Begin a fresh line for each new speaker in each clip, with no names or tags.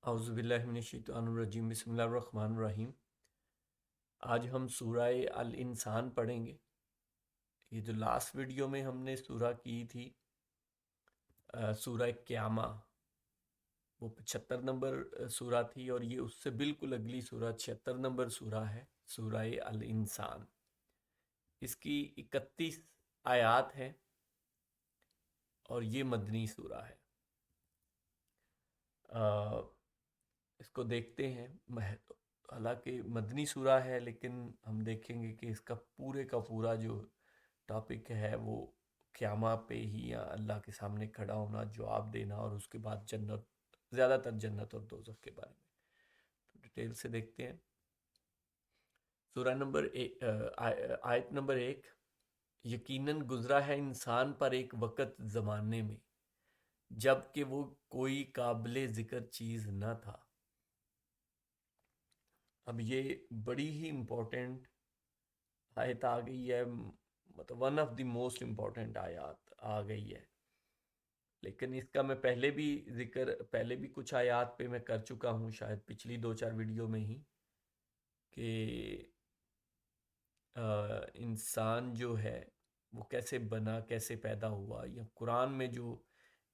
اعوذ باللہ من الشیطان الرجیم، بسم اللہ الرحمن الرحیم۔ آج ہم سورہ الانسان پڑھیں گے۔ یہ جو لاسٹ ویڈیو میں ہم نے سورہ کی تھی سورہ قیامہ، وہ 75 نمبر سورہ تھی، اور یہ اس سے بالکل اگلی سورہ 76 نمبر سورہ ہے، سورہ الانسان۔ اس کی 31 آیات ہیں اور یہ مدنی سورہ ہے۔ اس کو دیکھتے ہیں۔ حالانکہ مدنی سورہ ہے، لیکن ہم دیکھیں گے کہ اس کا پورا جو ٹاپک ہے وہ قیامہ پہ ہی، یا اللہ کے سامنے کھڑا ہونا، جواب دینا، اور اس کے بعد جنت، زیادہ تر جنت اور دوزخ کے بارے میں تو ڈیٹیل سے دیکھتے ہیں۔ سورہ آیت نمبر 1: یقیناً گزرا ہے انسان پر ایک وقت زمانے میں جب کہ وہ کوئی قابل ذکر چیز نہ تھا۔ اب یہ بڑی ہی امپورٹنٹ آیت آ گئی ہے، مطلب one of the most important آیات آ گئی ہے۔ لیکن اس کا میں پہلے بھی کچھ آیات پہ میں کر چکا ہوں، شاید پچھلی 2-4 ویڈیو میں ہی، کہ انسان جو ہے وہ کیسے بنا، کیسے پیدا ہوا، یا قرآن میں جو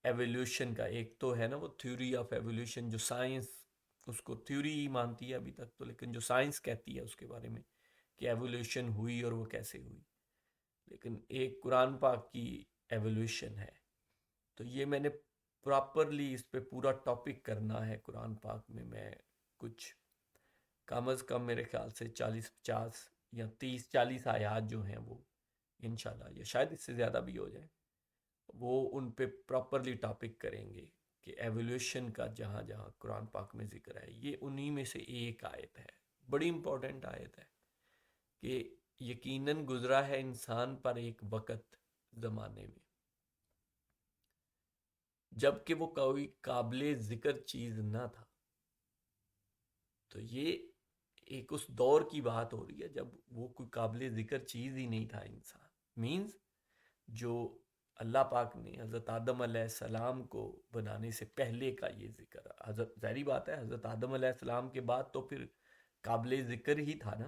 ایولیوشن کا ایک تو ہے نا، وہ تھیوری آف ایولیوشن، جو سائنس اس کو تھیوری ہی مانتی ہے ابھی تک تو، لیکن جو سائنس کہتی ہے اس کے بارے میں کہ ایولیوشن ہوئی اور وہ کیسے ہوئی، لیکن ایک قرآن پاک کی ایولیوشن ہے۔ تو یہ میں نے پراپرلی اس پہ پورا ٹاپک کرنا ہے قرآن پاک میں کچھ کم از کم میرے خیال سے 40-50 یا 30-40 آیات جو ہیں وہ انشاءاللہ، یا شاید اس سے زیادہ بھی ہو جائے، وہ ان پہ پراپرلی ٹاپک کریں گے کہ ایولیوشن کا جہاں جہاں قرآن پاک میں ذکر ہے، یہ انہی میں سے ایک آیت ہے، بڑی امپورٹنٹ آیت ہے، کہ یقیناً گزرا ہے انسان پر ایک وقت زمانے میں جب کہ وہ کوئی قابل ذکر چیز نہ تھا۔ تو یہ ایک اس دور کی بات ہو رہی ہے جب وہ کوئی قابل ذکر چیز ہی نہیں تھا انسان، مینز جو اللہ پاک نے حضرت آدم علیہ السلام کو بنانے سے پہلے کا یہ ذکر، حضرت ظاہری بات ہے حضرت آدم علیہ السلام کے بعد تو پھر قابل ذکر ہی تھا نا،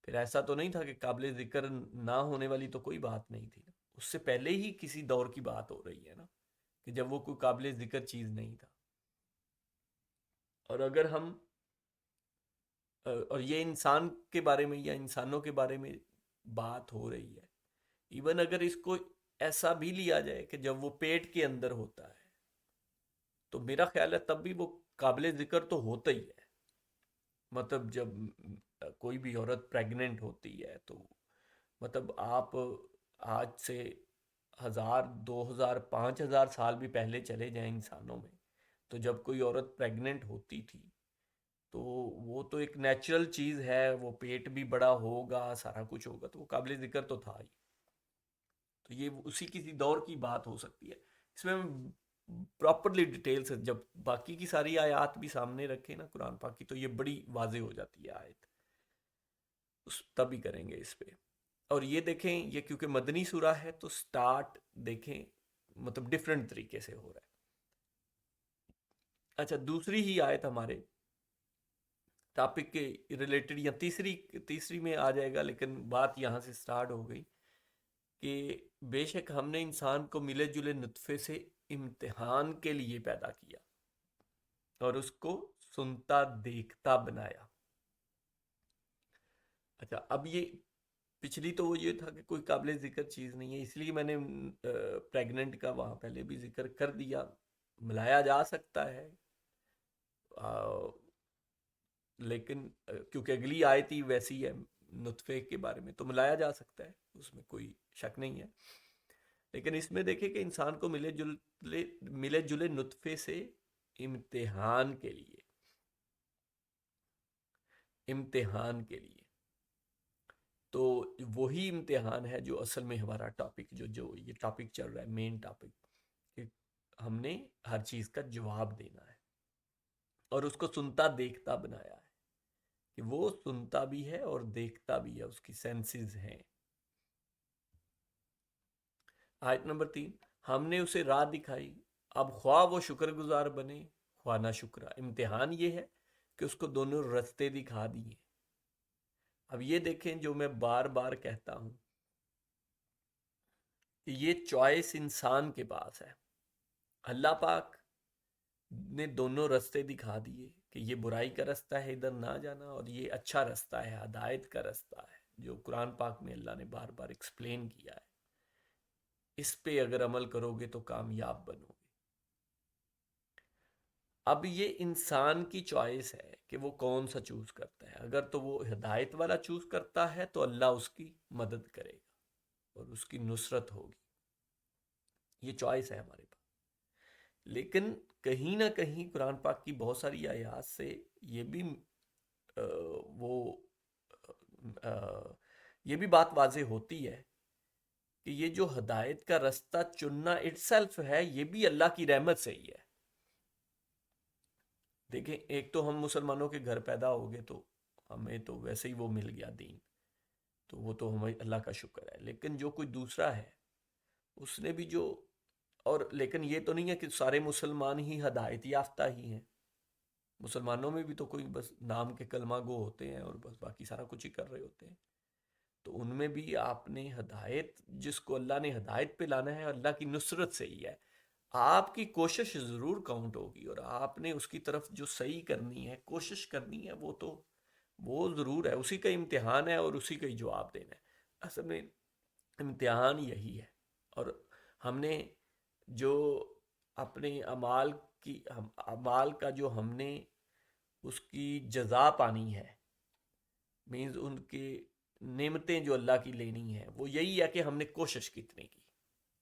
پھر ایسا تو نہیں تھا کہ قابل ذکر نہ ہونے والی تو کوئی بات نہیں تھی نا، اس سے پہلے ہی کسی دور کی بات ہو رہی ہے نا، کہ جب وہ کوئی قابل ذکر چیز نہیں تھا۔ اور اگر ہم اور یہ انسان کے بارے میں یا انسانوں کے بارے میں بات ہو رہی ہے، ایون اگر اس کو ایسا بھی لیا جائے کہ جب وہ پیٹ کے اندر ہوتا ہے تو میرا خیال ہے تب بھی وہ قابل ذکر تو ہوتا ہی ہے۔ مطلب جب کوئی بھی عورت پریگننٹ ہوتی ہے تو مطلب آپ آج سے 1000 2000 5000 سال بھی پہلے چلے جائیں انسانوں میں، تو جب کوئی عورت پریگننٹ ہوتی تھی تو وہ تو ایک نیچرل چیز ہے، وہ پیٹ بھی بڑا ہوگا، سارا کچھ ہوگا، تو وہ قابل ذکر تو تھا ہی۔ تو یہ اسی کسی دور کی بات ہو سکتی ہے۔ اس میں پراپرلی ڈیٹیل سے جب باقی کی ساری آیات بھی سامنے رکھیں نا قرآن پاک کی، تو یہ بڑی واضح ہو جاتی ہے آیت، تب ہی کریں گے اس پہ۔ اور یہ دیکھیں، یہ کیونکہ مدنی سورہ ہے تو سٹارٹ دیکھیں مطلب ڈیفرنٹ طریقے سے ہو رہا ہے۔ اچھا، دوسری ہی آیت ہمارے ٹاپک کے ریلیٹڈ، یا تیسری میں آ جائے گا، لیکن بات یہاں سے سٹارٹ ہو گئی کہ بے شک ہم نے انسان کو ملے جلے نطفے سے امتحان کے لیے پیدا کیا اور اس کو سنتا دیکھتا بنایا۔ اچھا، اب یہ پچھلی تو وہ یہ تھا کہ کوئی قابل ذکر چیز نہیں ہے، اس لیے میں نے پریگننٹ کا وہاں پہلے بھی ذکر کر دیا، ملایا جا سکتا ہے، لیکن کیونکہ اگلی آیت ہی ویسی ہے نطفے کے بارے میں، تو ملایا جا سکتا ہے، اس میں کوئی شک نہیں ہے۔ لیکن اس میں دیکھیں کہ انسان کو ملے جلے نطفے سے امتحان کے لیے، امتحان کے لیے، تو وہی امتحان ہے جو اصل میں ہمارا ٹاپک، جو یہ ٹاپک چل رہا ہے، مین ٹاپک، کہ ہم نے ہر چیز کا جواب دینا ہے اور اس کو سنتا دیکھتا بنایا ہے، کہ وہ سنتا بھی ہے اور دیکھتا بھی ہے، اس کی سینسز ہیں۔ آیت نمبر 3: ہم نے اسے راہ دکھائی، اب خواہ وہ شکر گزار بنے، خوانا شکرا، امتحان یہ ہے کہ اس کو دونوں رستے دکھا دیے۔ اب یہ دیکھیں، جو میں بار بار کہتا ہوں کہ یہ چوائس انسان کے پاس ہے۔ اللہ پاک نے دونوں رستے دکھا دیے کہ یہ برائی کا رستہ ہے، ادھر نہ جانا، اور یہ اچھا رستہ ہے، ہدایت کا رستہ ہے، جو قرآن پاک میں اللہ نے بار بار ایکسپلین کیا ہے۔ اس پہ اگر عمل کرو گے تو کامیاب بنو گے۔ اب یہ انسان کی چوائس ہے کہ وہ کون سا چوز کرتا ہے۔ اگر تو وہ ہدایت والا چوز کرتا ہے تو اللہ اس کی مدد کرے گا اور اس کی نصرت ہوگی۔ یہ چوائس ہے ہمارے پاس۔ لیکن کہیں نہ کہیں قرآن پاک کی بہت ساری آیات سے یہ بھی یہ بھی بات واضح ہوتی ہے کہ یہ جو ہدایت کا رستہ چننا اٹ سیلف ہے، یہ بھی اللہ کی رحمت سے ہی ہے۔ دیکھیں، ایک تو ہم مسلمانوں کے گھر پیدا ہو گئے تو ہمیں تو ویسے ہی وہ مل گیا دین، تو وہ تو ہمیں اللہ کا شکر ہے۔ لیکن جو کوئی دوسرا ہے، اس نے بھی جو، اور لیکن یہ تو نہیں ہے کہ سارے مسلمان ہی ہدایت یافتہ ہی ہیں۔ مسلمانوں میں بھی تو کوئی بس نام کے کلمہ گو ہوتے ہیں اور بس باقی سارا کچھ ہی کر رہے ہوتے ہیں۔ تو ان میں بھی آپ نے ہدایت، جس کو اللہ نے ہدایت پہ لانا ہے، اللہ کی نصرت سے ہی ہے۔ آپ کی کوشش ضرور کاؤنٹ ہوگی، اور آپ نے اس کی طرف جو صحیح کرنی ہے، کوشش کرنی ہے، وہ ضرور ہے، اسی کا امتحان ہے اور اسی کا ہی جواب دینا ہے۔ اصل میں امتحان یہی ہے، اور ہم نے جو اپنے اعمال کا جو ہم نے اس کی جزا پانی ہے، مینز ان کی نعمتیں جو اللہ کی لینی ہے، وہ یہی ہے کہ ہم نے کوشش کتنے کی۔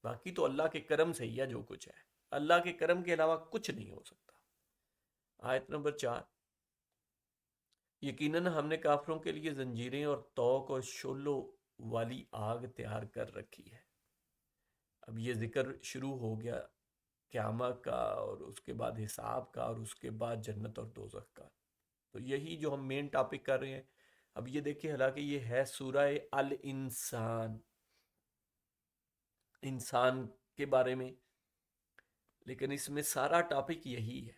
باقی تو اللہ کے کرم سے ہی ہے جو کچھ ہے، اللہ کے کرم کے علاوہ کچھ نہیں ہو سکتا۔ آیت نمبر 4، یقیناً ہم نے کافروں کے لیے زنجیریں اور توق اور شعلوں والی آگ تیار کر رکھی ہے۔ اب یہ ذکر شروع ہو گیا قیامت کا، اور اس کے بعد حساب کا، اور اس کے بعد جنت اور دوزخ کا۔ تو یہی جو ہم مین ٹاپک کر رہے ہیں۔ اب یہ دیکھیں، حالانکہ یہ ہے سورہ الانسان، انسان کے بارے میں، لیکن اس میں سارا ٹاپک یہی ہے۔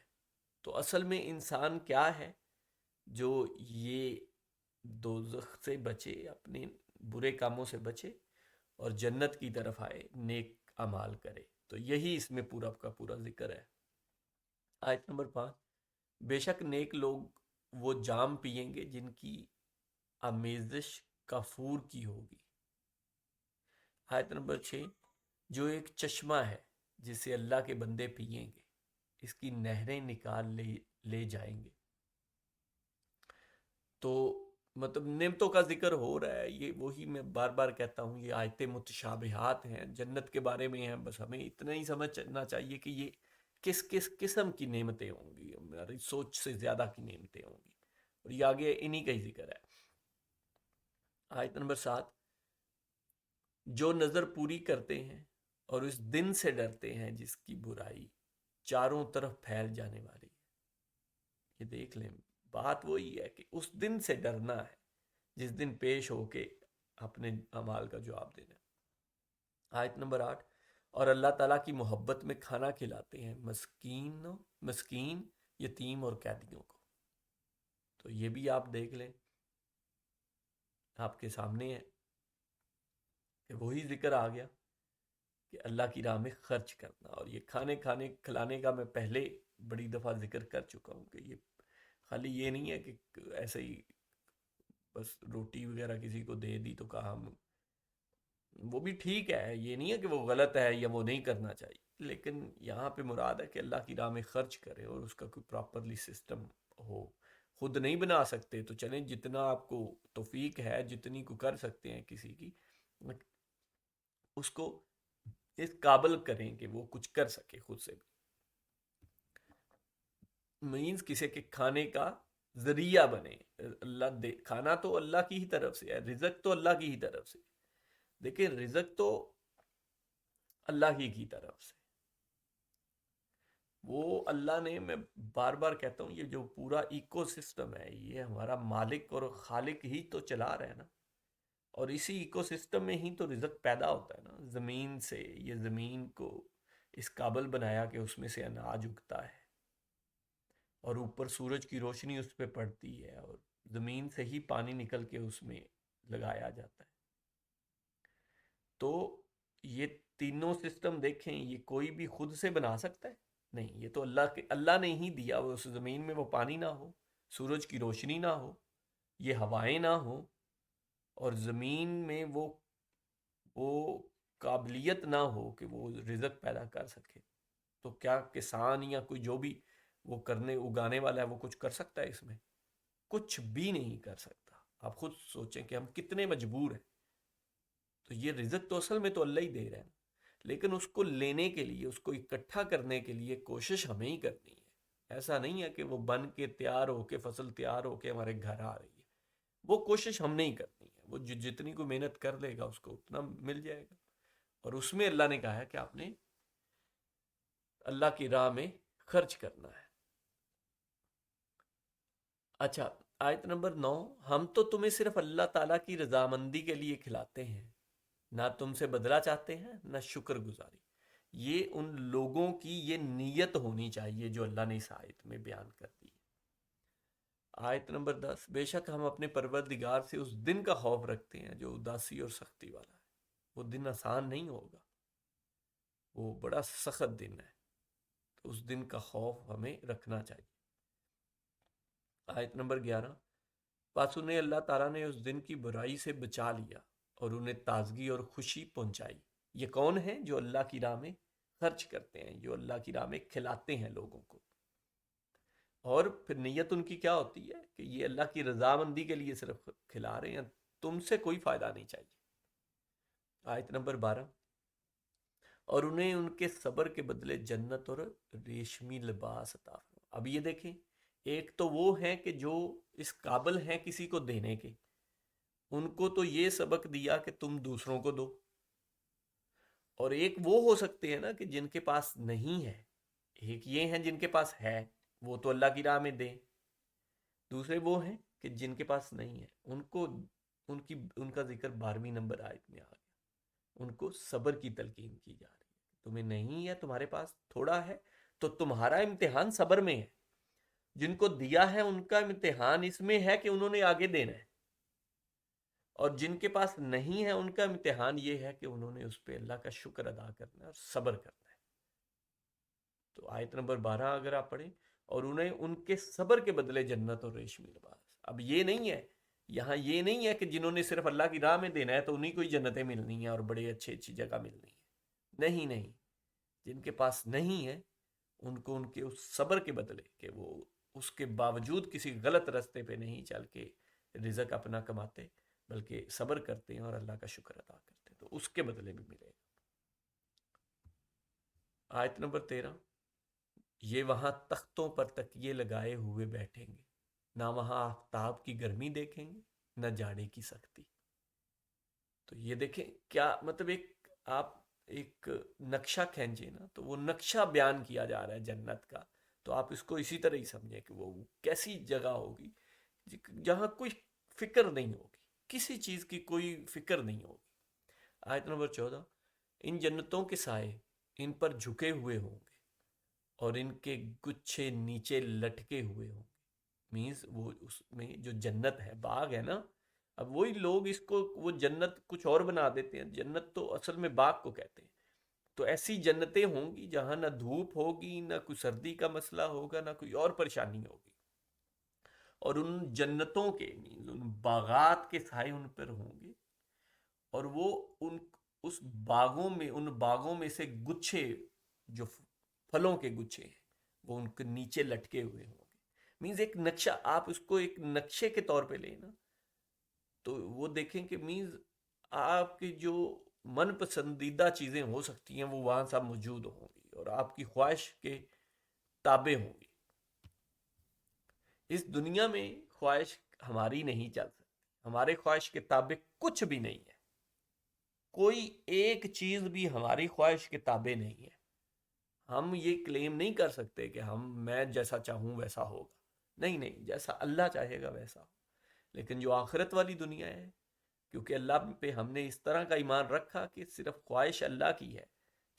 تو اصل میں انسان کیا ہے؟ جو یہ دوزخ سے بچے، اپنے برے کاموں سے بچے اور جنت کی طرف آئے، نیک اعمال کرے۔ تو یہی اس میں پورا کا پورا ذکر ہے۔ آیت نمبر 5، بے شک نیک لوگ وہ جام پئیں گے جن کی آمیزش کافور کی ہوگی۔ آیت نمبر 6، جو ایک چشمہ ہے جسے اللہ کے بندے پئیں گے، اس کی نہریں نکال لے جائیں گے۔ تو مطلب نعمتوں کا ذکر ہو رہا ہے۔ یہ وہی میں بار بار کہتا ہوں، یہ آیتیں متشابہات ہیں، جنت کے بارے میں ہیں، بس ہمیں اتنا ہی سمجھنا چاہیے کہ یہ کس کس قسم کی نعمتیں ہوں گی، ہماری سوچ سے زیادہ کی نعمتیں ہوں گی، اور یہ آگے انہی کا ہی ذکر ہے۔ آیت نمبر 7، جو نظر پوری کرتے ہیں اور اس دن سے ڈرتے ہیں جس کی برائی چاروں طرف پھیل جانے والی ہے۔ یہ دیکھ لیں، بات وہی ہے کہ اس دن سے ڈرنا ہے جس دن پیش ہو کے اپنے اعمال کا جواب دینا ہے۔ آیت نمبر 8، اور اللہ تعالیٰ کی محبت میں کھانا کھلاتے ہیں مسکین، یتیم اور قیدیوں کو۔ تو یہ بھی آپ دیکھ لیں، آپ کے سامنے ہے کہ وہی ذکر آ گیا کہ اللہ کی راہ میں خرچ کرنا۔ اور یہ کھانے کھلانے کا میں پہلے بڑی دفعہ ذکر کر چکا ہوں کہ یہ خالی یہ نہیں ہے کہ ایسے ہی بس روٹی وغیرہ کسی کو دے دی تو کہا ہم، وہ بھی ٹھیک ہے، یہ نہیں ہے کہ وہ غلط ہے یا وہ نہیں کرنا چاہیے، لیکن یہاں پہ مراد ہے کہ اللہ کی راہ میں خرچ کرے اور اس کا کوئی پراپرلی سسٹم ہو۔ خود نہیں بنا سکتے تو چلیں، جتنا آپ کو توفیق ہے، جتنی کو کر سکتے ہیں کسی کی، اس کو اس قابل کریں کہ وہ کچھ کر سکے خود سے بھی، مینز کسی کے کھانے کا ذریعہ بنے۔ اللہ دے کھانا تو اللہ کی ہی طرف سے ہے، رزق تو اللہ کی ہی طرف سے، دیکھیں رزق تو اللہ ہی کی طرف سے، وہ اللہ نے، میں بار بار کہتا ہوں، یہ جو پورا ایکو سسٹم ہے، یہ ہمارا مالک اور خالق ہی تو چلا رہا ہے نا، اور اسی ایکو سسٹم میں ہی تو رزق پیدا ہوتا ہے نا، زمین سے۔ یہ زمین کو اس قابل بنایا کہ اس میں سے اناج اگتا ہے، اور اوپر سورج کی روشنی اس پہ پڑتی ہے، اور زمین سے ہی پانی نکل کے اس میں لگایا جاتا ہے۔ تو یہ تینوں سسٹم دیکھیں، یہ کوئی بھی خود سے بنا سکتا ہے؟ نہیں، یہ تو اللہ نے ہی دیا۔ وہ اس زمین میں وہ پانی نہ ہو، سورج کی روشنی نہ ہو، یہ ہوائیں نہ ہو، اور زمین میں وہ قابلیت نہ ہو کہ وہ رزق پیدا کر سکے، تو کیا کسان یا کوئی جو بھی وہ اگانے والا ہے وہ کچھ کر سکتا ہے؟ اس میں کچھ بھی نہیں کر سکتا۔ آپ خود سوچیں کہ ہم کتنے مجبور ہیں۔ تو یہ رزق تو اصل میں تو اللہ ہی دے رہے ہیں، لیکن اس کو لینے کے لیے، اس کو اکٹھا کرنے کے لیے کوشش ہمیں ہی کرنی ہے۔ ایسا نہیں ہے کہ وہ بن کے تیار ہو کے، فصل تیار ہو کے ہمارے گھر آ رہی ہے۔ وہ کوشش ہم نے ہی کرنی ہے۔ وہ جتنی کوئی محنت کر لے گا اس کو اتنا مل جائے گا۔ اور اس میں اللہ نے کہا ہے کہ آپ نے اللہ کی راہ میں خرچ کرنا ہے۔ اچھا، آیت نمبر 9، ہم تو تمہیں صرف اللہ تعالیٰ کی رضامندی کے لیے کھلاتے ہیں، نہ تم سے بدلہ چاہتے ہیں نہ شکر گزاری۔ یہ ان لوگوں کی یہ نیت ہونی چاہیے جو اللہ نے اس آیت میں بیان کر دی ہے۔ آیت نمبر 10، بے شک ہم اپنے پروردگار سے اس دن کا خوف رکھتے ہیں جو اداسی اور سختی والا ہے۔ وہ دن آسان نہیں ہوگا، وہ بڑا سخت دن ہے، تو اس دن کا خوف ہمیں رکھنا چاہیے۔ آیت نمبر 11، پس انہیں اللہ تعالیٰ نے اس دن کی برائی سے بچا لیا اور انہیں تازگی اور خوشی پہنچائی۔ یہ کون ہیں؟ جو اللہ کی راہ میں خرچ کرتے ہیں، جو اللہ کی راہ میں کھلاتے ہیں لوگوں کو۔ اور پھر نیت ان کی کیا ہوتی ہے کہ یہ اللہ کی رضامندی کے لیے صرف کھلا رہے ہیں، تم سے کوئی فائدہ نہیں چاہیے۔ آیت نمبر 12، اور انہیں ان کے صبر کے بدلے جنت اور ریشمی لباس عطا فرمایا۔ اب یہ دیکھیں، ایک تو وہ ہیں کہ جو اس قابل ہیں کسی کو دینے کے، ان کو تو یہ سبق دیا کہ تم دوسروں کو دو۔ اور ایک وہ ہو سکتے ہیں نا کہ جن کے پاس نہیں ہے، ایک یہ ہیں جن کے پاس ہے، وہ تو اللہ کی راہ میں دیں۔ دوسرے وہ ہیں کہ جن کے پاس نہیں ہے، ان کا ذکر 12ویں نمبر آیت میں آ گیا۔ ان کو صبر کی تلقین کی جا رہی ہے۔ تمہیں نہیں ہے، تمہارے پاس تھوڑا ہے، تو تمہارا امتحان صبر میں ہے۔ جن کو دیا ہے ان کا امتحان اس میں ہے کہ انہوں نے آگے دینا ہے، اور جن کے پاس نہیں ہے ان کا امتحان یہ ہے کہ انہوں نے اس پہ اللہ کا شکر ادا کرنا ہے اور صبر کرنا ہے۔ تو آیت نمبر 12 اگر آپ پڑھیں، اور انہیں ان کے صبر کے بدلے جنت اور ریشمی لباس۔ اب یہ نہیں ہے، یہاں یہ نہیں ہے کہ جنہوں نے صرف اللہ کی راہ میں دینا ہے تو انہیں کوئی جنتیں ملنی ہیں اور بڑے اچھی جگہ ملنی ہے۔ نہیں، جن کے پاس نہیں ہے ان کو ان کے اس صبر کے بدلے کہ وہ اس کے باوجود کسی غلط راستے پہ نہیں چل کے رزق اپنا کماتے، بلکہ صبر کرتے ہیں اور اللہ کا شکر ادا کرتے ہیں، تو اس کے بدلے بھی ملے گا۔ آیت نمبر 13، یہ وہاں تختوں پر تکیے لگائے ہوئے بیٹھیں گے، نہ وہاں آفتاب کی گرمی دیکھیں گے نہ جاڑے کی سختی۔ تو یہ دیکھیں کیا مطلب، آپ ایک نقشہ کھینچے نا، تو وہ نقشہ بیان کیا جا رہا ہے جنت کا، تو آپ اس کو اسی طرح ہی سمجھیں کہ وہ کیسی جگہ ہوگی جہاں کوئی فکر نہیں ہوگی، کسی چیز کی کوئی فکر نہیں ہوگی۔ آیت نمبر 14، ان جنتوں کے سائے ان پر جھکے ہوئے ہوں گے اور ان کے گچھے نیچے لٹکے ہوئے ہوں گے۔ مینز وہ اس میں جو جنت ہے، باغ ہے نا، اب وہی لوگ اس کو وہ جنت کچھ اور بنا دیتے ہیں۔ جنت تو اصل میں باغ کو کہتے ہیں۔ تو ایسی جنتیں ہوں گی جہاں نہ دھوپ ہوگی، نہ کوئی سردی کا مسئلہ ہوگا، نہ کوئی اور پریشانی ہوگی، اور ان جنتوں کے ان باغات کے سائے ان پر ہوں گے، اور وہ اس باغوں میں سے گچھے، جو پھلوں کے گچھے ہیں، وہ ان کے نیچے لٹکے ہوئے ہوں گے۔ مینز ایک نقشہ، آپ اس کو ایک نقشے کے طور پہ لیں نا، تو وہ دیکھیں کہ مینز آپ کی جو من پسندیدہ چیزیں ہو سکتی ہیں وہ وہاں سب موجود ہوں گی، اور آپ کی خواہش کے تابع ہوں گی۔ اس دنیا میں خواہش ہماری نہیں چل سکتی، ہمارے خواہش کے تابع کچھ بھی نہیں ہے، کوئی ایک چیز بھی ہماری خواہش کے تابع نہیں ہے۔ ہم یہ کلیم نہیں کر سکتے کہ میں جیسا چاہوں ویسا ہوگا، نہیں، جیسا اللہ چاہے گا ویسا ہو۔ لیکن جو آخرت والی دنیا ہے، کیونکہ اللہ پہ ہم نے اس طرح کا ایمان رکھا کہ صرف خواہش اللہ کی ہے،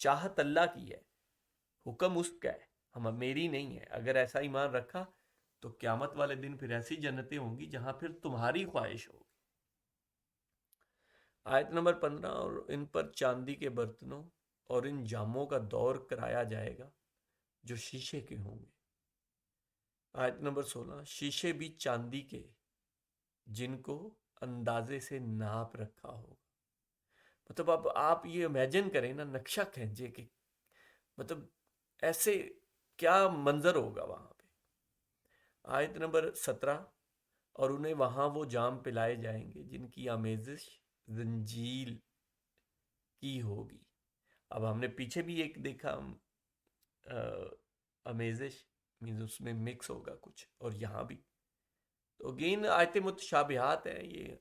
چاہت اللہ کی ہے، حکم اس کا ہے، میری نہیں ہے، اگر ایسا ایمان رکھا تو قیامت والے دن پھر ایسی جنتیں ہوں گی جہاں پھر تمہاری خواہش ہوگی. آیت نمبر 15. اور ان پر چاندی کے برتنوں اور ان جاموں کا دور کرایا جائے گا جو شیشے کے ہوں گے. آیت نمبر 16. شیشے بھی چاندی کے جن کو اندازے سے ناپ رکھا ہوگا. مطلب اب آپ یہ امیجن کریں نا نقشہ کھینچے کہ مطلب ایسے کیا منظر ہوگا وہاں پہ. آیت نمبر 17. اور انہیں وہاں وہ جام پلائے جائیں گے جن کی آمیزش زنجیل کی ہوگی. اب ہم نے پیچھے بھی ایک دیکھا آمیزش مینز اس میں مکس ہوگا کچھ، اور یہاں بھی تو اگین آیت متشابہات ہیں یہ،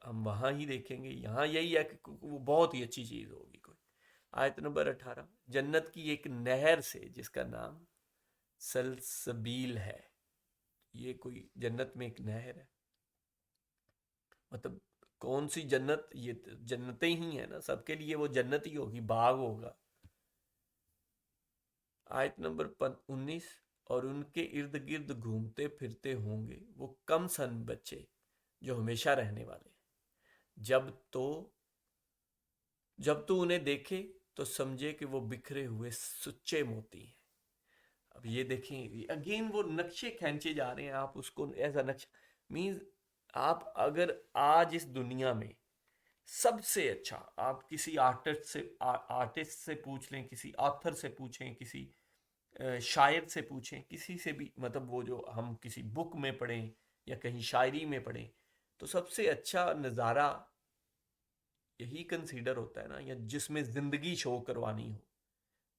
ہم وہاں ہی دیکھیں گے. یہاں یہی ہے کہ وہ بہت ہی اچھی چیز ہوگی کوئی. آیت نمبر 18. جنت کی ایک نہر سے جس کا نام سلسبیل ہے. یہ کوئی جنت میں ایک نہر ہے، مطلب کون سی جنت؟ یہ جنتیں ہی ہیں نا، سب کے لیے وہ جنت ہی ہوگی، باغ ہوگا. آیت نمبر 19. اور ان کے ارد گرد گھومتے پھرتے ہوں گے وہ کم سن بچے جو ہمیشہ رہنے والے ہیں. جب تو انہیں دیکھے تو سمجھے کہ وہ بکھرے ہوئے سچے موتی ہیں. اب یہ دیکھیں اگین وہ نقشے کھینچے جا رہے ہیں. آپ اس کو ایسا نقشہ مینز آپ اگر آج اس دنیا میں سب سے اچھا آپ کسی آرٹسٹ سے پوچھ لیں، کسی آتھر سے پوچھیں، کسی شاعر سے پوچھیں، کسی سے بھی، مطلب وہ جو ہم کسی بک میں پڑھیں یا کہیں شاعری میں پڑھیں، تو سب سے اچھا نظارہ یہی کنسیڈر ہوتا ہے نا، یا جس میں زندگی شو کروانی ہو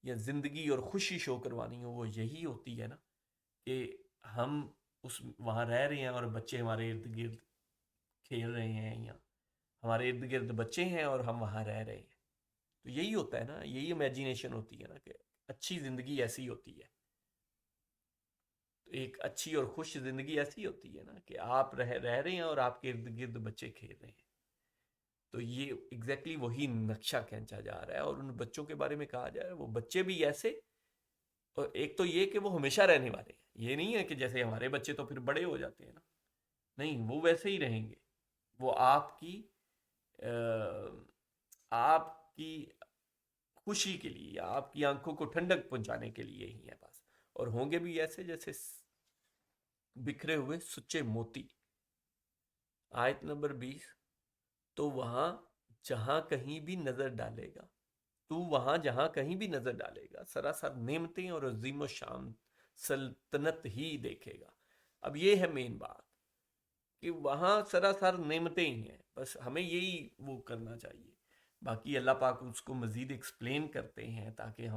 یا زندگی اور خوشی شو کروانی ہو، وہ یہی ہوتی ہے نا کہ ہم وہاں رہ رہے ہیں اور بچے ہمارے ارد گرد کھیل رہے ہیں، یا ہمارے ارد گرد بچے ہیں اور ہم وہاں رہ رہے ہیں. تو یہی ہوتا ہے نا، یہی امیجینیشن ہوتی ہے نا کہ اچھی زندگی ایسی ہوتی ہے. تو ایک اچھی اور خوش زندگی ایسی ہوتی ہے نا کہ آپ رہ رہے ہیں اور آپ کے ارد گرد بچے کھیل رہے ہیں. تو یہ ایگزیکٹلی وہی نقشہ کھینچا جا رہا ہے. اور ان بچوں کے بارے میں کہا جا رہا ہے وہ بچے بھی ایسے، اور ایک تو یہ کہ وہ ہمیشہ رہنے والے ہیں. یہ نہیں ہے کہ جیسے ہمارے بچے تو پھر بڑے ہو جاتے ہیں نا، نہیں، وہ ویسے ہی رہیں گے. وہ آپ کی خوشی کے لیے یا آپ کی آنکھوں کو ٹھنڈک پہنچانے کے لیے ہی ہے بس. اور ہوں گے بھی ایسے جیسے بکھرے ہوئے سچے موتی. آیت نمبر 20. تو وہاں جہاں کہیں بھی نظر ڈالے گا سراسر نعمتیں اور عظیم و شان سلطنت ہی دیکھے گا. اب یہ ہے مین بات کہ وہاں سراسر نعمتیں ہی ہیں، بس ہمیں یہی وہ کرنا چاہیے. باقی اللہ پاک اس کو مزید ایکسپلین کرتے ہیں تاکہ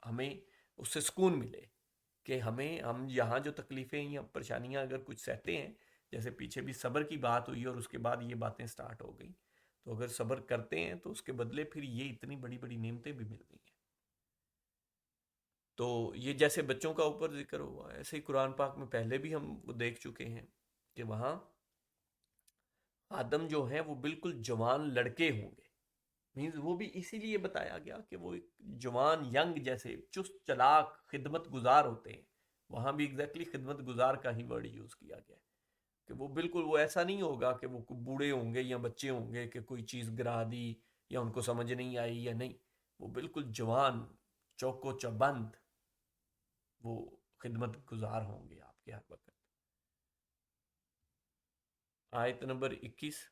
ہمیں اس سے سکون ملے کہ ہم یہاں جو تکلیفیں یا پریشانیاں اگر کچھ سہتے ہیں، جیسے پیچھے بھی صبر کی بات ہوئی اور اس کے بعد یہ باتیں سٹارٹ ہو گئیں، تو اگر صبر کرتے ہیں تو اس کے بدلے پھر یہ اتنی بڑی بڑی نعمتیں بھی مل گئی ہیں. تو یہ جیسے بچوں کا اوپر ذکر ہوا، ایسے ہی قرآن پاک میں پہلے بھی ہم وہ دیکھ چکے ہیں کہ وہاں آدم جو ہیں وہ بالکل جوان لڑکے ہوں گے. مینز وہ بھی اسی لیے بتایا گیا کہ وہ ایک جوان ینگ جیسے چست چلاک خدمت گزار ہوتے ہیں. وہاں بھی ایگزیکٹلی خدمت گزار کا ہی ورڈ یوز کیا گیا ہے کہ وہ بالکل وہ ایسا نہیں ہوگا کہ وہ بوڑھے ہوں گے یا بچے ہوں گے کہ کوئی چیز گرا دی یا ان کو سمجھ نہیں آئی یا نہیں. وہ بالکل جوان چوکو چبند وہ خدمت گزار ہوں گے آپ کے ہر وقت. آیت نمبر 21.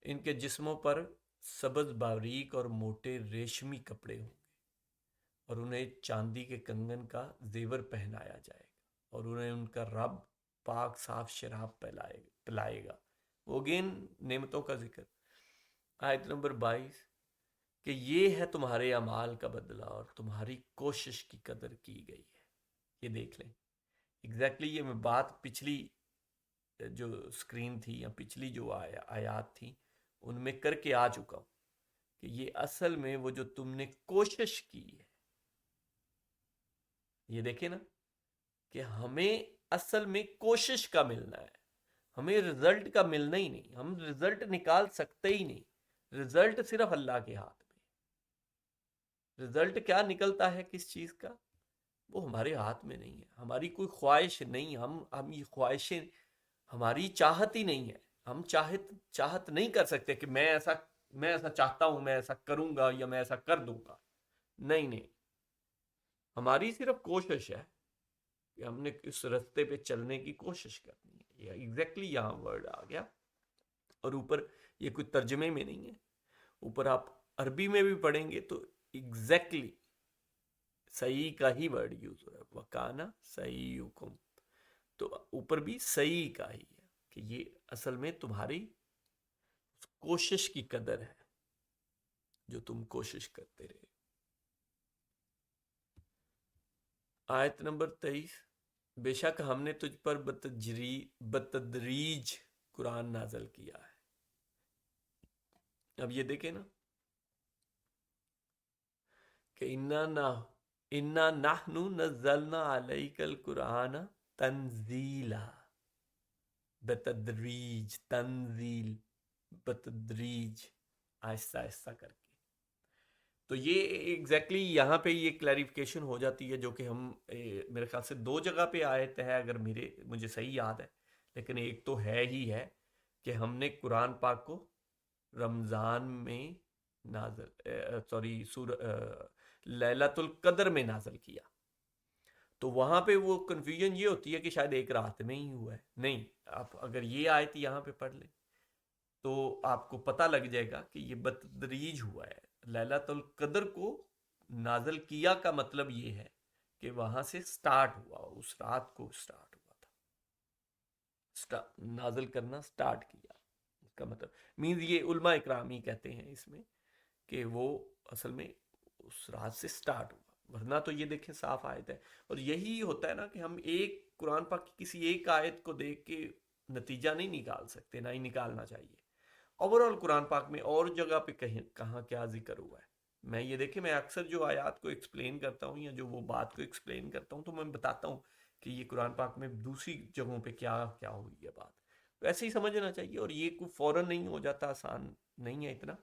ان کے جسموں پر سبز باریک اور موٹے ریشمی کپڑے ہوں گے اور انہیں چاندی کے کنگن کا زیور پہنایا جائے گا اور انہیں ان کا رب پاک صاف شراب پلائے گا. وہ اگین نعمتوں کا ذکر. آیت نمبر 22. کہ یہ ہے تمہارے اعمال کا بدلہ اور تمہاری کوشش کی قدر کی گئی ہے. یہ دیکھ لیں ایگزیکٹلی یہ میں بات پچھلی جو سکرین تھی یا پچھلی جو آیات تھی ان میں کر کے آ چکا ہوں کہ یہ اصل میں وہ جو تم نے کوشش کی ہے. یہ دیکھیں نا کہ ہمیں اصل میں کوشش کا ملنا ہے، ہمیں رزلٹ کا ملنا ہی نہیں. ہم رزلٹ نکال سکتے ہی نہیں، رزلٹ صرف اللہ کے ہاتھ میں. رزلٹ کیا نکلتا ہے کس چیز کا؟ وہ ہمارے ہاتھ میں نہیں ہے. ہماری کوئی خواہش نہیں، ہم یہ خواہشیں ہماری چاہت ہی نہیں ہے. ہم چاہت نہیں کر سکتے کہ میں ایسا چاہتا ہوں، میں ایسا کروں گا یا میں ایسا کر دوں گا. نہیں نہیں، ہماری صرف کوشش ہے کہ ہم نے اس رستے پہ چلنے کی کوشش کرنی ہے. یہ ایگزیکٹلی یہاں ورڈ آ گیا. اور اوپر یہ کوئی ترجمے میں نہیں ہے، اوپر آپ عربی میں بھی پڑھیں گے تو ایگزیکٹلی صحیح کا ہی ورڈ یوز ہو رہا ہے، وکانا صحیح حکم. تو اوپر بھی صحیح کا ہی ہے کہ یہ اصل میں تمہاری کوشش کی قدر ہے جو تم کوشش کرتے رہے. آیت نمبر 23. بے شک ہم نے تجھ پر بتدریج قرآن نازل کیا ہے. اب یہ دیکھیں نا کہ انا نحن نزلنا علیک القرآن تنزیلا. بتدریج، تنزیل، بتدریج، آہستہ آہستہ کر کے. تو یہ ایگزیکٹلی یہاں پہ یہ کلیریفیکیشن ہو جاتی ہے جو کہ ہم میرے خیال سے 2 جگہ پہ آیت ہے اگر مجھے صحیح یاد ہے، لیکن ایک تو ہے ہی ہے کہ ہم نے قرآن پاک کو رمضان میں لیلۃ القدر میں نازل کیا. تو وہاں پہ وہ کنفیوژن یہ ہوتی ہے کہ شاید ایک رات میں ہی ہوا ہے. نہیں، آپ اگر یہ آیت یہاں پہ پڑھ لیں تو آپ کو پتہ لگ جائے گا کہ یہ بتدریج ہوا ہے. لیلۃ القدر کو نازل کیا کا مطلب یہ ہے کہ وہاں سے سٹارٹ ہوا، اس رات کو سٹارٹ ہوا تھا، نازل کرنا سٹارٹ کیا. اس کا مطلب مینز یہ علماء اکرام ہی کہتے ہیں اس میں کہ وہ اصل میں اس رات سے سٹارٹ ہوا. ورنہ تو یہ دیکھیں صاف آیت ہے. اور یہی ہوتا ہے نا کہ ہم ایک قرآن پاک کی کسی ایک آیت کو دیکھ کے نتیجہ نہیں نکال سکتے، نہ ہی نکالنا چاہیے. اوورآل قرآن پاک میں اور جگہ پہ کہاں کیا ذکر ہوا ہے. میں یہ دیکھیں، میں اکثر جو آیات کو ایکسپلین کرتا ہوں یا جو وہ بات کو ایکسپلین کرتا ہوں تو میں بتاتا ہوں کہ یہ قرآن پاک میں دوسری جگہوں پہ کیا کیا ہوئی ہے بات. تو ایسے ہی سمجھنا چاہیے. اور یہ کوئی فوراً نہیں ہو جاتا، آسان نہیں ہے اتنا.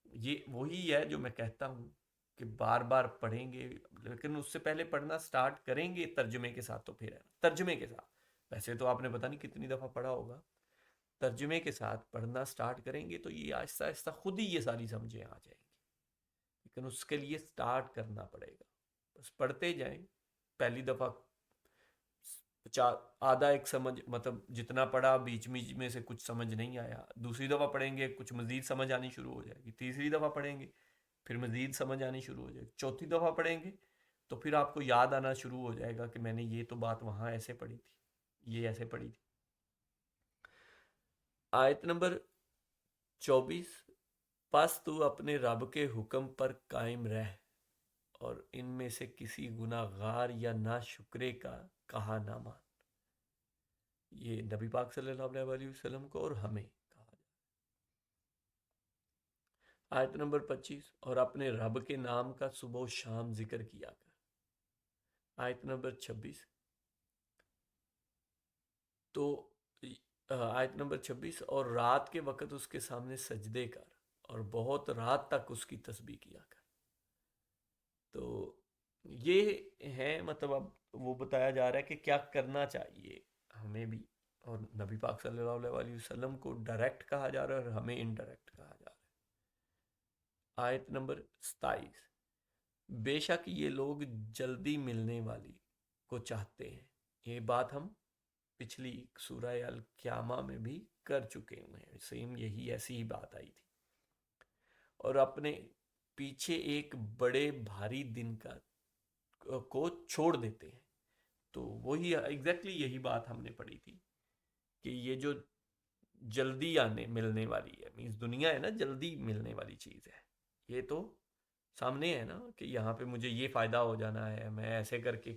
یہ وہی ہے جو میں کہتا ہوں کہ بار بار پڑھیں گے، لیکن اس سے پہلے پڑھنا سٹارٹ کریں گے ترجمے کے ساتھ تو پھر ہے نا، ترجمے کے ساتھ. ویسے تو آپ نے پتہ نہیں کتنی دفعہ پڑھا ہوگا، ترجمے کے ساتھ پڑھنا سٹارٹ کریں گے تو یہ آہستہ آہستہ خود ہی یہ ساری سمجھیں آ جائیں گی. لیکن اس کے لیے سٹارٹ کرنا پڑے گا. بس پڑھتے جائیں. پہلی دفعہ آدھا ایک سمجھ، مطلب جتنا پڑھا بیچ میں سے کچھ سمجھ نہیں آیا، دوسری دفعہ پڑھیں گے کچھ مزید سمجھ آنی شروع ہو جائے گی، تیسری دفعہ پڑھیں گے پھر مزید سمجھ آنی شروع ہو جائے گی، چوتھی دفعہ پڑھیں گے تو پھر آپ کو یاد آنا شروع ہو جائے گا کہ میں نے یہ تو بات وہاں ایسے پڑھی تھی، یہ ایسے پڑھی تھی. آیت نمبر 24. پس تو اپنے رب کے حکم پر قائم رہ اور ان میں سے کسی گناہ گار یا نا شکرے کا کہا نہ مان. یہ نبی پاک صلی اللہ علیہ وسلم کو اور ہمیں کہا جائے. آیت نمبر 25. اور اپنے رب کے نام کا صبح و شام ذکر کیا کر. آیت نمبر 26. تو آیت نمبر 26. اور رات کے وقت اس کے سامنے سجدے کر اور بہت رات تک اس کی تسبیح کیا کر. تو یہ ہے مطلب اب وہ بتایا جا رہا ہے کہ کیا کرنا چاہیے ہمیں بھی. اور نبی پاک صلی اللہ علیہ وسلم کو ڈائریکٹ کہا جا رہا ہے اور ہمیں انڈائریکٹ کہا جا رہا ہے. آیت نمبر 27. بے شک یہ لوگ جلدی ملنے والی کو چاہتے ہیں. یہ بات ہم پچھلی سورہ القیامہ میں بھی کر چکے ہیں، سیم یہی ایسی ہی بات آئی تھی. اور اپنے پیچھے ایک بڑے بھاری دن کو چھوڑ دیتے ہیں. تو وہی ایگزیکٹلی یہی بات ہم نے پڑھی تھی کہ یہ جو جلدی ملنے والی ہے، مینس دنیا ہے نا جلدی ملنے والی چیز ہے. یہ تو سامنے ہے نا کہ یہاں پہ مجھے یہ فائدہ ہو جانا ہے، میں ایسے کر کے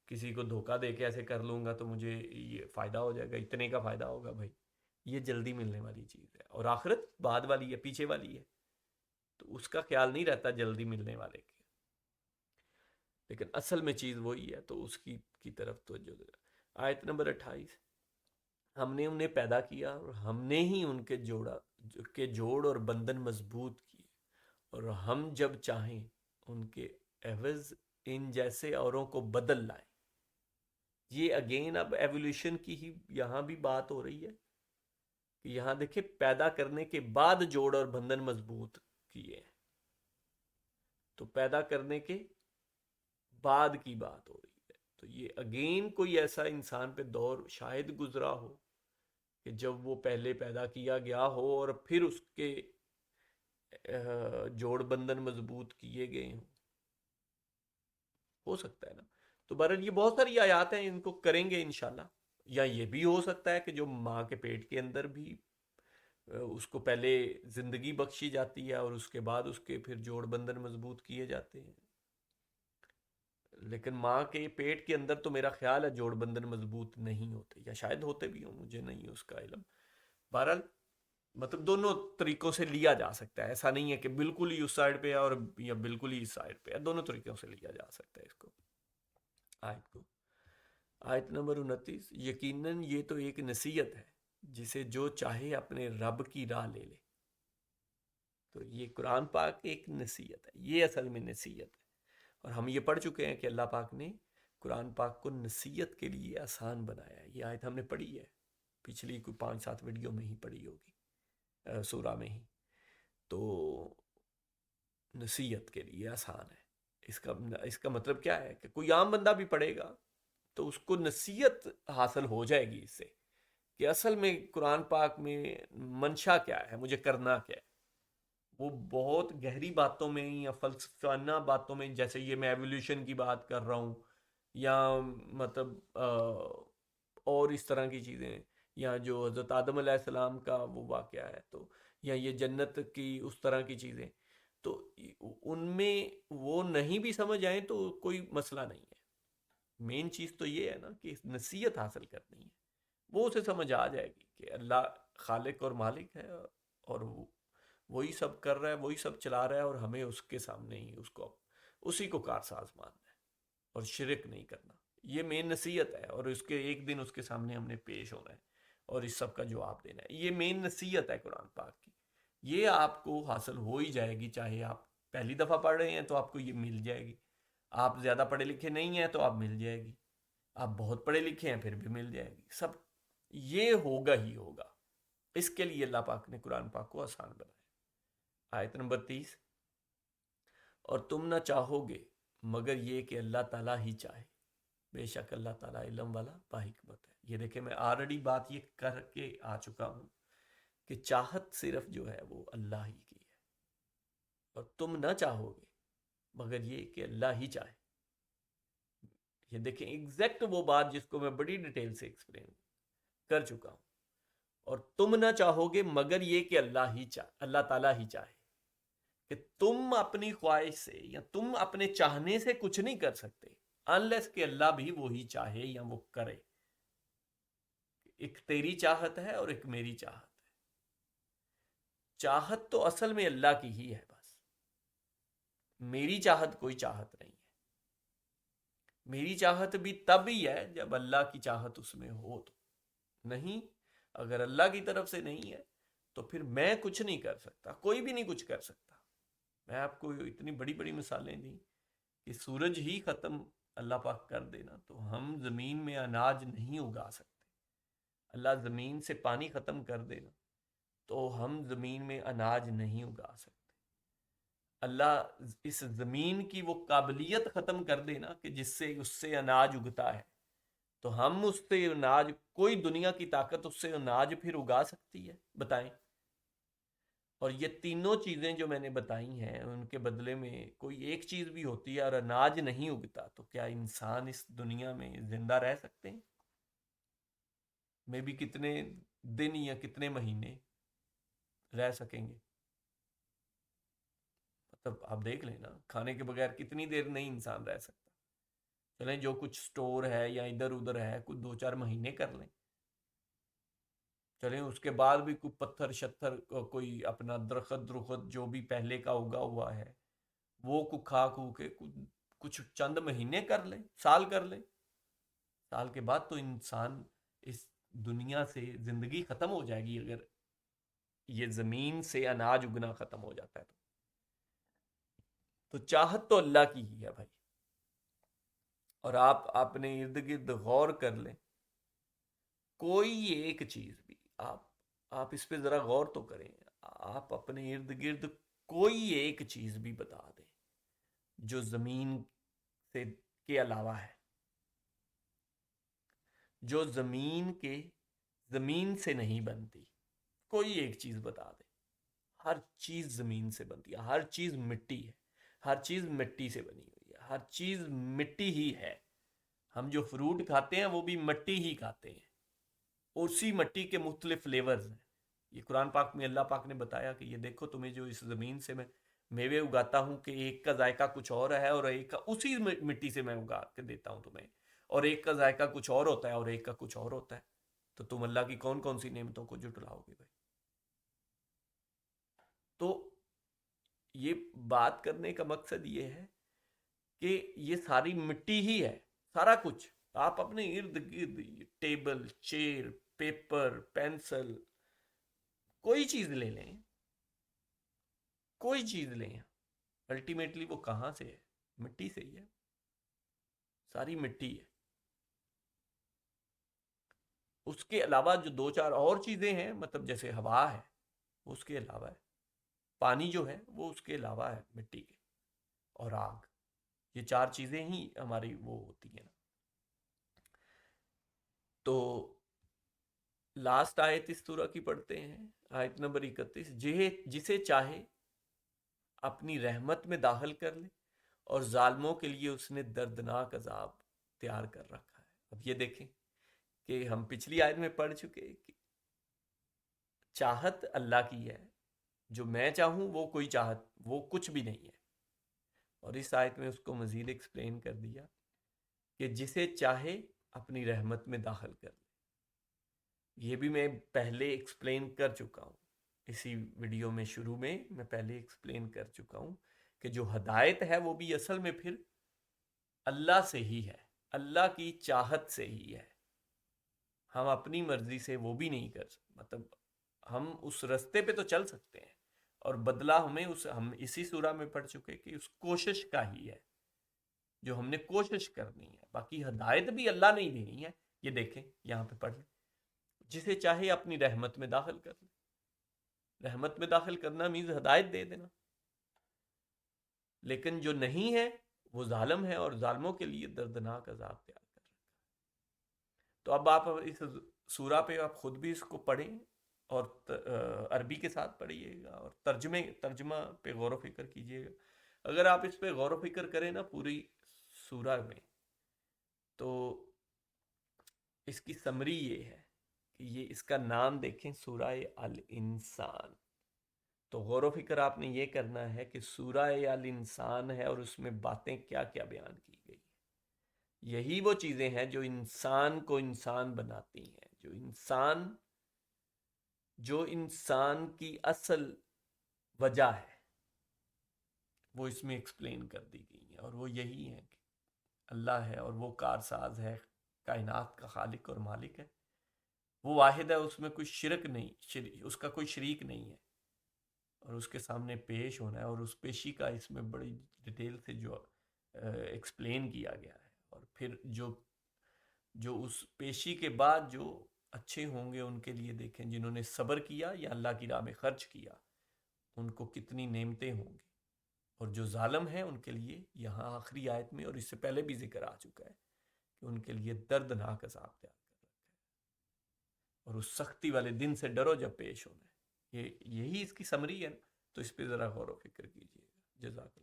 کسی کو دھوکہ دے کے ایسے کر لوں گا تو مجھے یہ فائدہ ہو جائے گا، اتنے کا فائدہ ہوگا. بھائی یہ جلدی ملنے والی چیز ہے اور آخرت بعد والی ہے، پیچھے والی ہے. تو اس کا خیال نہیں رہتا جلدی ملنے والے کے، لیکن اصل میں چیز وہی ہے تو اس کی طرف توجہ دے. آیت نمبر 28. ہم نے انہیں پیدا کیا اور ہم نے ہی ان کے جوڑ اور بندن مضبوط کیے اور ہم جب چاہیں ان کے عوض ان جیسے اوروں کو بدل لائیں. یہ اگین اب ایولیوشن کی ہی یہاں بھی بات ہو رہی ہے کہ یہاں دیکھیں پیدا کرنے کے بعد جوڑ اور بندھن مضبوط کیے ہیں. تو پیدا کرنے کے بعد کی بات ہو رہی ہے. تو یہ اگین کوئی ایسا انسان پہ دور شاید گزرا ہو کہ جب وہ پہلے پیدا کیا گیا ہو اور پھر اس کے جوڑ بندھن مضبوط کیے گئے ہوں. ہو سکتا ہے نا. تو بہرحال یہ بہت ساری آیات ہیں، ان کو کریں گے انشاءاللہ. یا یہ بھی ہو سکتا ہے کہ جو ماں کے پیٹ کے اندر بھی اس کو پہلے زندگی بخشی جاتی ہے اور اس کے بعد اس کے پھر جوڑ بندھن مضبوط کیے جاتے ہیں. لیکن ماں کے پیٹ کے اندر تو میرا خیال ہے جوڑ بندھن مضبوط نہیں ہوتے، یا شاید ہوتے بھی ہوں، مجھے نہیں اس کا علم. بہرحال مطلب دونوں طریقوں سے لیا جا سکتا ہے. ایسا نہیں ہے کہ بالکل ہی اس سائڈ پہ ہے اور یا بالکل ہی اس سائڈ پہ ہے. دونوں طریقوں سے لیا جا سکتا ہے اس کو. آیت کو آیت نمبر 29. یقیناً یہ تو ایک نصیحت ہے جسے جو چاہے اپنے رب کی راہ لے لے. تو یہ قرآن پاک ایک نصیحت ہے، یہ اصل میں نصیحت ہے. اور ہم یہ پڑھ چکے ہیں کہ اللہ پاک نے قرآن پاک کو نصیحت کے لیے آسان بنایا ہے. یہ آیت ہم نے پڑھی ہے پچھلی کوئی 5-7 ویڈیو میں ہی پڑھی ہوگی، سورہ میں ہی. تو نصیحت کے لیے آسان ہے. اس کا مطلب کیا ہے کہ کوئی عام بندہ بھی پڑھے گا تو اس کو نصیحت حاصل ہو جائے گی اس سے کہ اصل میں قرآن پاک میں منشا کیا ہے، مجھے کرنا کیا ہے. وہ بہت گہری باتوں میں یا فلسفانہ باتوں میں، جیسے یہ میں ایولیوشن کی بات کر رہا ہوں یا مطلب اور اس طرح کی چیزیں، یا جو حضرت آدم علیہ السلام کا وہ واقعہ ہے، تو یا یہ جنت کی اس طرح کی چیزیں، تو ان میں وہ نہیں بھی سمجھ آئیں تو کوئی مسئلہ نہیں ہے. مین چیز تو یہ ہے نا کہ نصیحت حاصل کرنی ہے. وہ اسے سمجھ آ جائے گی کہ اللہ خالق اور مالک ہے اور وہی سب کر رہا ہے، وہی سب چلا رہا ہے، اور ہمیں اس کے سامنے ہی اسی کو کارساز ماننا ہے اور شرک نہیں کرنا. یہ مین نصیحت ہے، اور اس کے ایک دن اس کے سامنے ہم نے پیش ہونا ہے اور اس سب کا جواب دینا ہے. یہ مین نصیحت ہے قرآن پاک کی. یہ آپ کو حاصل ہو ہی جائے گی، چاہے آپ پہلی دفعہ پڑھ رہے ہیں تو آپ کو یہ مل جائے گی. آپ زیادہ پڑھے لکھے نہیں ہیں تو آپ مل جائے گی. آپ بہت پڑھے لکھے ہیں پھر بھی مل جائے گی. سب یہ ہوگا ہی ہوگا. اس کے لیے اللہ پاک نے قرآن پاک کو آسان بنایا. آیت نمبر 30. اور تم نہ چاہو گے مگر یہ کہ اللہ تعالیٰ ہی چاہے، بے شک اللہ تعالیٰ علم والا باحکمت ہے. یہ دیکھیں میں آلریڈی بات یہ کر کے آ چکا ہوں کہ چاہت صرف جو ہے وہ اللہ ہی کی ہے. اور تم نہ چاہو گے مگر یہ کہ اللہ ہی چاہے. یہ دیکھیں ایگزیکٹ وہ بات جس کو میں بڑی ڈیٹیل سے ایکسپلین کر چکا ہوں. اور تم نہ چاہو گے مگر یہ کہ اللہ تعالیٰ ہی چاہے. کہ تم اپنی خواہش سے یا تم اپنے چاہنے سے کچھ نہیں کر سکتے انلیس کہ اللہ بھی وہی چاہے یا وہ کرے. ایک تیری چاہت ہے اور ایک میری چاہت ہے. چاہت تو اصل میں اللہ کی ہی ہے، بس میری چاہت کوئی چاہت نہیں ہے. میری چاہت بھی تب ہی ہے جب اللہ کی چاہت اس میں ہو. تو نہیں، اگر اللہ کی طرف سے نہیں ہے تو پھر میں کچھ نہیں کر سکتا، کوئی بھی نہیں کچھ کر سکتا. میں آپ کو اتنی بڑی بڑی مثالیں دیں کہ سورج ہی ختم اللہ پاک کر دینا تو ہم زمین میں اناج نہیں اگا سکتے. اللہ زمین سے پانی ختم کر دینا تو ہم زمین میں اناج نہیں اگا سکتے. اللہ اس زمین کی وہ قابلیت ختم کر دینا کہ جس سے اس سے اناج اگتا ہے تو ہم اس سے اناج، کوئی دنیا کی طاقت اس سے اناج پھر اگا سکتی ہے؟ بتائیں. اور یہ تینوں چیزیں جو میں نے بتائی ہیں ان کے بدلے میں کوئی ایک چیز بھی ہوتی ہے اور اناج نہیں اگتا تو کیا انسان اس دنیا میں زندہ رہ سکتے ہیں؟ میں بھی کتنے دن یا کتنے مہینے رہ سکیں گے؟ مطلب آپ دیکھ لیں نا، کھانے کے بغیر کتنی دیر نہیں انسان رہ سکتا. چلیں جو کچھ سٹور ہے یا ادھر ادھر ہے کچھ 2-4 مہینے کر لیں. چلیں اس کے بعد بھی کوئی پتھر شتھر کوئی اپنا درخت جو بھی پہلے کا اگا ہوا ہے وہ کو کھا کے کچھ چند مہینے کر لیں، سال کر لیں. سال کے بعد تو انسان اس دنیا سے زندگی ختم ہو جائے گی اگر یہ زمین سے اناج اگنا ختم ہو جاتا ہے. تو چاہت تو اللہ کی ہی ہے بھائی. اور آپ اپنے ارد گرد غور کر لیں، کوئی ایک چیز بھی آپ اس پہ ذرا غور تو کریں، آپ اپنے ارد گرد کوئی ایک چیز بھی بتا دیں جو زمین سے کے علاوہ ہے، جو زمین سے نہیں بنتی، کوئی ایک چیز بتا دیں۔ ہر چیز زمین سے بنتی ہے، ہر چیز مٹی ہے، ہر چیز مٹی سے بنی ہوئی ہے، ہر چیز مٹی ہی ہے۔ ہم جو فروٹ کھاتے ہیں وہ بھی مٹی ہی کھاتے ہیں، اسی مٹی کے مختلف فلیورز ہیں۔ یہ قرآن پاک میں اللہ پاک نے بتایا کہ یہ دیکھو تمہیں جو اس زمین سے میں میوے اگاتا ہوں کہ ایک کا ذائقہ کچھ اور ہے، اور ایک کا اسی مٹی سے میں اگا کے دیتا ہوں تمہیں، اور ایک کا ذائقہ کچھ اور ہوتا ہے اور ایک کا کچھ اور ہوتا ہے۔ تو تم اللہ کی کون کون سی نعمتوں کو جھٹلاؤ گے بھائی؟ تو یہ بات کرنے کا مقصد یہ ہے کہ یہ ساری مٹی ہی ہے، سارا کچھ۔ آپ اپنے ارد گرد ٹیبل، چیئر، پیپر، پینسل، کوئی چیز لے لیں، کوئی چیز لیں، الٹیمیٹلی وہ کہاں سے ہے؟ مٹی سے ہی ہے، ساری مٹی ہے۔ اس کے علاوہ جو دو چار اور چیزیں ہیں، مطلب جیسے ہوا ہے وہ اس کے علاوہ ہے، پانی جو ہے وہ اس کے علاوہ ہے مٹی کے، اور آگ، یہ چار چیزیں ہی ہماری وہ ہوتی ہیں نا۔ تو لاسٹ آیت اس سورہ کی پڑھتے ہیں، آیت نمبر 31، جسے چاہے اپنی رحمت میں داخل کر لے، اور ظالموں کے لیے اس نے دردناک عذاب تیار کر رکھا ہے۔ اب یہ دیکھیں کہ ہم پچھلی آیت میں پڑھ چکے کہ چاہت اللہ کی ہے، جو میں چاہوں وہ کوئی چاہت وہ کچھ بھی نہیں ہے، اور اس آیت میں اس کو مزید ایکسپلین کر دیا کہ جسے چاہے اپنی رحمت میں داخل کر لے۔ یہ بھی میں پہلے ایکسپلین کر چکا ہوں، اسی ویڈیو میں شروع میں پہلے ایکسپلین کر چکا ہوں کہ جو ہدایت ہے وہ بھی اصل میں پھر اللہ سے ہی ہے، اللہ کی چاہت سے ہی ہے۔ ہم اپنی مرضی سے وہ بھی نہیں کر سکتے، مطلب ہم اس رستے پہ تو چل سکتے ہیں، اور بدلہ ہم اسی سورہ میں پڑھ چکے کہ اس کوشش کا ہی ہے، جو ہم نے کوشش کرنی ہے۔ باقی ہدایت بھی اللہ نے ہی دینی ہے۔ یہ دیکھیں یہاں پہ پڑھ لیں، جسے چاہے اپنی رحمت میں داخل کر لیں۔ رحمت میں داخل کرنا مینز ہدایت دے دینا، لیکن جو نہیں ہے وہ ظالم ہے، اور ظالموں کے لیے دردناک عذاب تیار کر رکھا ہے۔ تو اب آپ اس سورہ پہ آپ خود بھی اس کو پڑھیں، اور عربی کے ساتھ پڑھیے گا، اور ترجمہ پہ غور و فکر کیجیے گا۔ اگر آپ اس پہ غور و فکر کریں نا پوری سورہ میں، تو اس کی سمری یہ ہے کہ یہ اس کا نام دیکھیں، سورہ الانسان۔ تو غور و فکر آپ نے یہ کرنا ہے کہ سورہ الانسان ہے، اور اس میں باتیں کیا کیا بیان کی گئی ہیں۔ یہی وہ چیزیں ہیں جو انسان کو انسان بناتی ہیں، جو انسان کی اصل وجہ ہے، وہ اس میں ایکسپلین کر دی گئی ہیں، اور وہ یہی ہیں کہ اللہ ہے، اور وہ کارساز ہے، کائنات کا خالق اور مالک ہے، وہ واحد ہے، اس میں کوئی شرک نہیں، اس کا کوئی شریک نہیں ہے، اور اس کے سامنے پیش ہونا ہے، اور اس پیشی کا اس میں بڑی ڈیٹیل سے جو ایکسپلین کیا گیا ہے۔ اور پھر جو اس پیشی کے بعد جو اچھے ہوں گے ان کے لیے دیکھیں، جنہوں نے صبر کیا یا اللہ کی راہ میں خرچ کیا، ان کو کتنی نعمتیں ہوں گی۔ اور جو ظالم ہیں ان کے لیے یہاں آخری آیت میں، اور اس سے پہلے بھی ذکر آ چکا ہے کہ ان کے لیے دردناک عذاب تیار کر رکھا ہے، اور اس سختی والے دن سے ڈرو جب پیش ہونا ہے۔ یہی اس کی سمری ہے، تو اس پہ ذرا غور و فکر کیجیے گا۔ جزاک اللہ۔